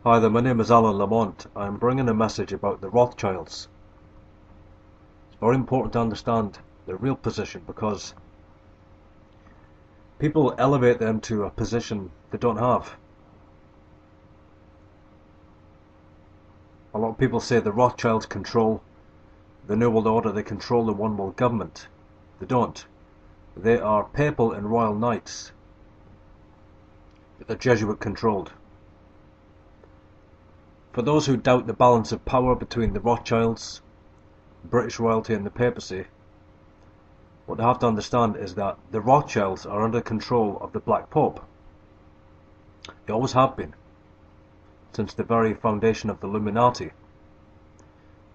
Hi there, my name is Alan Lamont. I'm bringing a message about the Rothschilds. It's very important to understand their real position because people elevate them to a position they don't have. A lot of people say the Rothschilds control the New World Order, they control the One World Government. They don't. They are papal and royal knights, but they're Jesuit controlled. For those who doubt the balance of power between the Rothschilds, British royalty and the papacy, what they have to understand is that the Rothschilds are under control of the Black Pope. They always have been, since the very foundation of the Illuminati.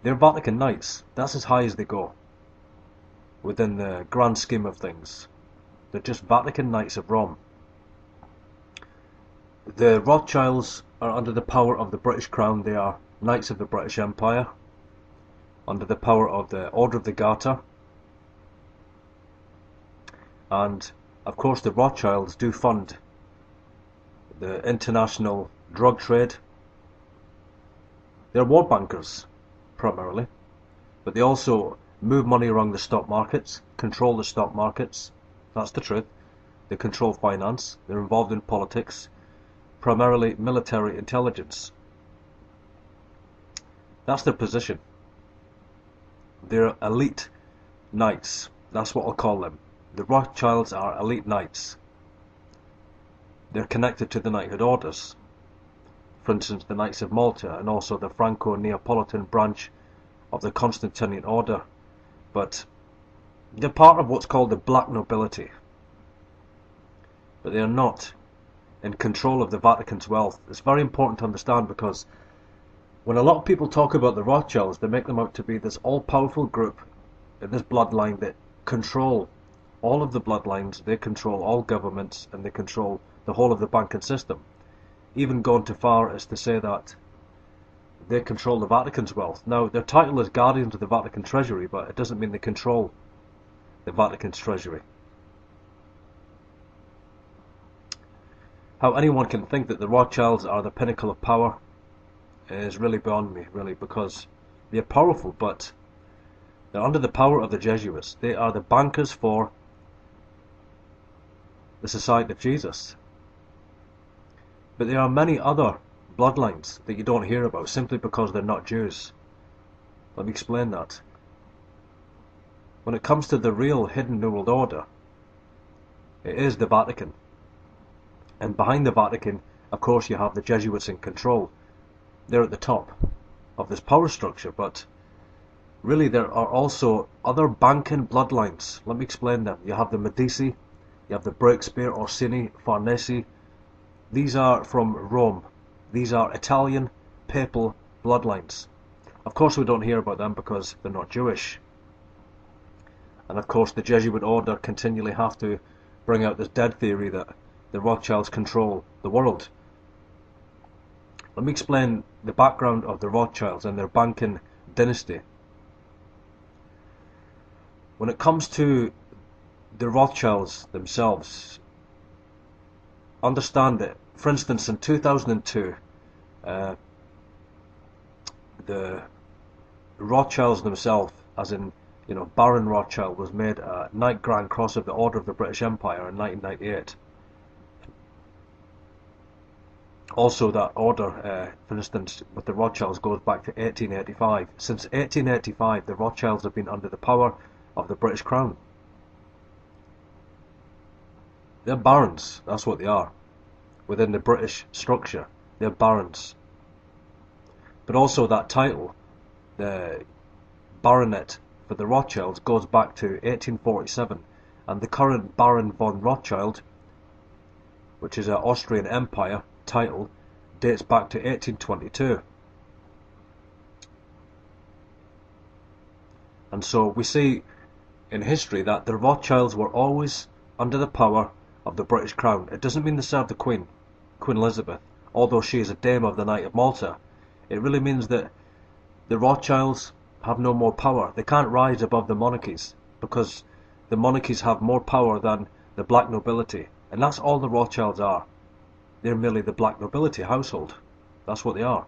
They're Vatican Knights. That's as high as they go within the grand scheme of things. They're just Vatican Knights of Rome. The Rothschilds are under the power of the British Crown. They are Knights of the British Empire, under the power of the Order of the Garter. And of course the Rothschilds do fund the international drug trade. They're war bankers primarily, but they also move money around the stock markets, control the stock markets. That's the truth. They control finance. They're involved in politics, primarily military intelligence. That's their position. They're elite knights. That's what I'll call them. The Rothschilds are elite knights. They're connected to the knighthood orders. For instance, the Knights of Malta and also the Franco-Neapolitan branch of the Constantinian order. But they're part of what's called the black nobility. But they are not in control of the Vatican's wealth. It's very important to understand, because when a lot of people talk about the Rothschilds, they make them out to be this all-powerful group in this bloodline that control all of the bloodlines, they control all governments, and they control the whole of the banking system. Even going too far as to say that they control the Vatican's wealth. Now, their title is Guardians of the Vatican Treasury, but it doesn't mean they control the Vatican's treasury. How anyone can think that the Rothschilds are the pinnacle of power is really beyond me, really, because they're powerful, but they're under the power of the Jesuits. They are the bankers for the Society of Jesus. But there are many other bloodlines that you don't hear about simply because they're not Jews. Let me explain that. When it comes to the real hidden New World Order, it is the Vatican. And behind the Vatican, of course, you have the Jesuits in control. They're at the top of this power structure, but really there are also other banking bloodlines. Let me explain them. You have the Medici, you have the Breakspear, Orsini, Farnese. These are from Rome. These are Italian papal bloodlines. Of course we don't hear about them because they're not Jewish. And of course the Jesuit order continually have to bring out this dead theory that the Rothschilds control the world. Let me explain the background of the Rothschilds and their banking dynasty. When it comes to the Rothschilds themselves, understand that, for instance, in 2002, the Rothschilds themselves, as in, Baron Rothschild, was made a Knight Grand Cross of the Order of the British Empire in 1998. Also, that order, for instance, with the Rothschilds goes back to 1885. Since 1885, the Rothschilds have been under the power of the British Crown. They're barons, that's what they are. Within the British structure, they're barons. But also that title, the baronet for the Rothschilds, goes back to 1847, and the current Baron von Rothschild, which is an Austrian Empire title, dates back to 1822. And so we see in history that the Rothschilds were always under the power of the British Crown. It doesn't mean they serve the Queen Elizabeth, although she is a dame of the Knight of Malta. It really means that the Rothschilds have no more power. They can't rise above the monarchies, because the monarchies have more power than the black nobility. And that's all the Rothschilds are. They're merely the black nobility household. That's what they are.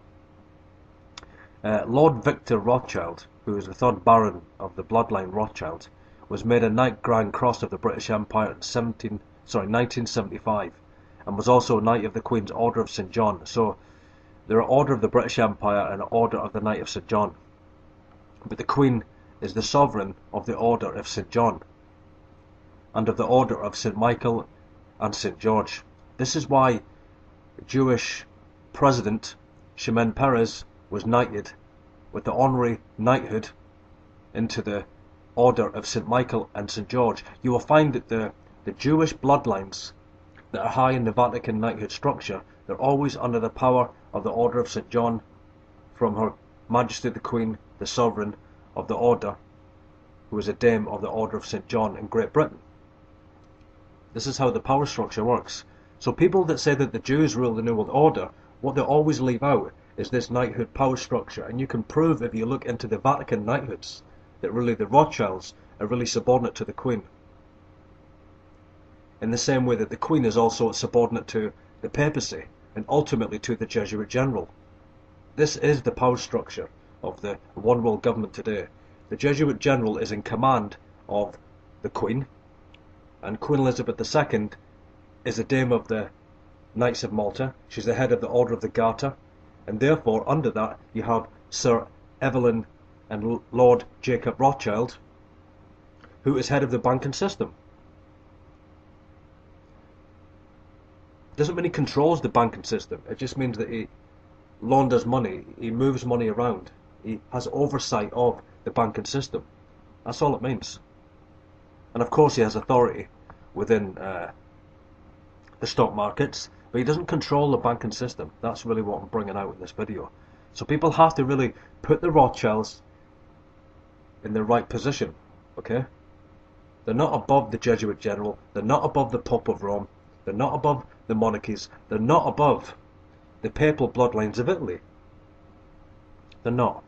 Lord Victor Rothschild, who was the third Baron of the bloodline Rothschild, was made a Knight Grand Cross of the British Empire in 1975, and was also a Knight of the Queen's Order of St. John. So there are Order of the British Empire and Order of the Knight of St. John. But the Queen is the sovereign of the Order of St. John, and of the Order of St. Michael and St. George. This is why Jewish President Shimon Peres was knighted with the honorary knighthood into the Order of St. Michael and St. George. You will find that the Jewish bloodlines that are high in the Vatican knighthood structure, they're always under the power of the Order of St. John, from Her Majesty the Queen, the Sovereign of the Order, who is a Dame of the Order of St. John in Great Britain. This is how the power structure works. So people that say that the Jews rule the New World Order, what they always leave out is this knighthood power structure. And you can prove, if you look into the Vatican knighthoods, that really the Rothschilds are really subordinate to the Queen. In the same way that the Queen is also subordinate to the papacy, and ultimately to the Jesuit general. This is the power structure of the one world government today. The Jesuit general is in command of the Queen, and Queen Elizabeth II is a Dame of the Knights of Malta. She's the head of the Order of the Garter, and therefore under that you have Sir Evelyn and Lord Jacob Rothschild, who is head of the banking system. Doesn't mean he controls the banking system. It just means that he launders money, he moves money around, he has oversight of the banking system. That's all it means. And of course he has authority within the stock markets, but he doesn't control the banking system. That's really what I'm bringing out in this video. So people have to really put the Rothschilds in the right position, okay? They're not above the Jesuit general, they're not above the Pope of Rome, they're not above the monarchies, they're not above the papal bloodlines of Italy. They're not.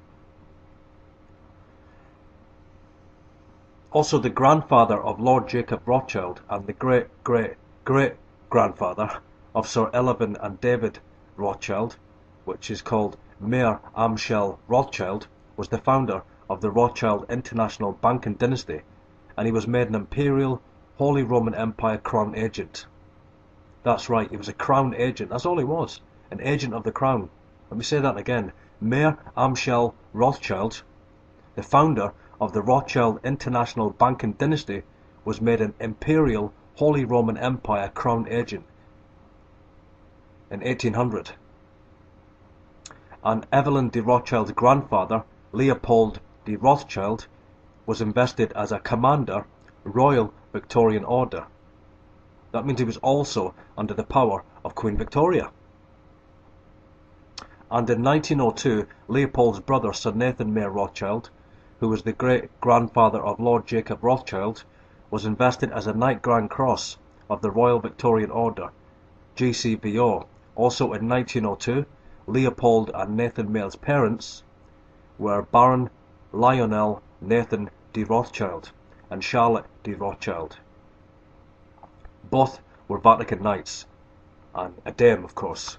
Also, the grandfather of Lord Jacob Rothschild and the great-great-great-grandfather of Sir Evelyn and David Rothschild, which is called Mayer Amschel Rothschild, was the founder of the Rothschild International Banking Dynasty, and he was made an Imperial Holy Roman Empire Crown Agent. That's right, he was a Crown Agent. That's all he was, an agent of the Crown. Let me say that again. Mayer Amschel Rothschild, the founder of the Rothschild International Banking Dynasty, was made an Imperial Holy Roman Empire Crown Agent in 1800. And Evelyn de Rothschild's grandfather, Leopold de Rothschild, was invested as a Commander, Royal Victorian Order. That means he was also under the power of Queen Victoria. And in 1902, Leopold's brother, Sir Nathan Mayer Rothschild, who was the great-grandfather of Lord Jacob Rothschild, was invested as a Knight Grand Cross of the Royal Victorian Order, GCVO. Also in 1902, Leopold and Nathan Mayer's parents were Baron Lionel Nathan de Rothschild and Charlotte de Rothschild. Both were Vatican Knights, and a Dame, of course.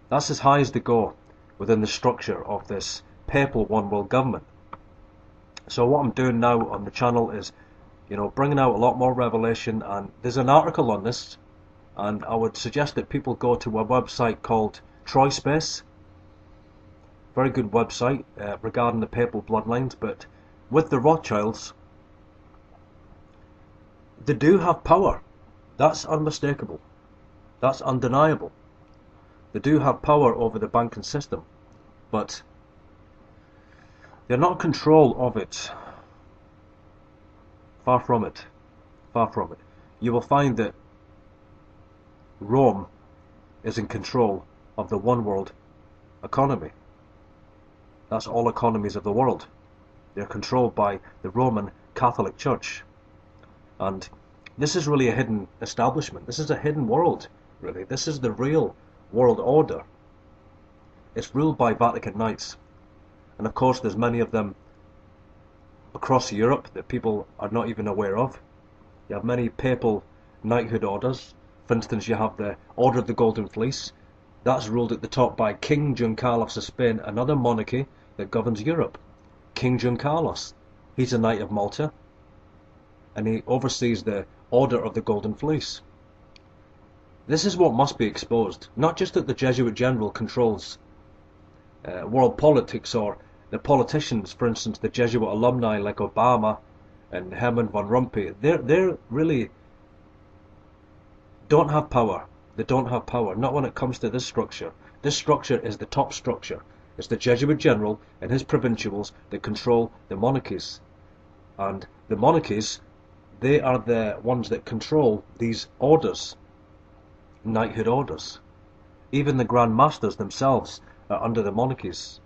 That's as high as they go within the structure of this papal one world government. So what I'm doing now on the channel is, bringing out a lot more revelation, and there's an article on this, and I would suggest that people go to a website called TroySpace. Very good website regarding the papal bloodlines. But with the Rothschilds, they do have power. That's unmistakable. That's undeniable. They do have power over the banking system, but they're not in control of it. Far from it. Far from it. You will find that Rome is in control of the one world economy. That's all economies of the world. They're controlled by the Roman Catholic Church. And this is really a hidden establishment. This is a hidden world, really. This is the real world order. It's ruled by Vatican Knights. And of course there's many of them across Europe that people are not even aware of. You have many papal knighthood orders. For instance, you have the Order of the Golden Fleece, That's ruled at the top by King John Carlos of Spain, another monarchy that governs Europe. King John Carlos. He's a Knight of Malta, and he oversees the Order of the Golden Fleece. This is what must be exposed, not just that the Jesuit general controls world politics, or the politicians, for instance, the Jesuit alumni like Obama and Herman von Rompuy. They're really don't have power. They don't have power, not when it comes to this structure. This structure is the top structure. It's the Jesuit general and his provincials that control the monarchies. And the monarchies, they are the ones that control these orders, knighthood orders. Even the Grand Masters themselves are under the monarchies.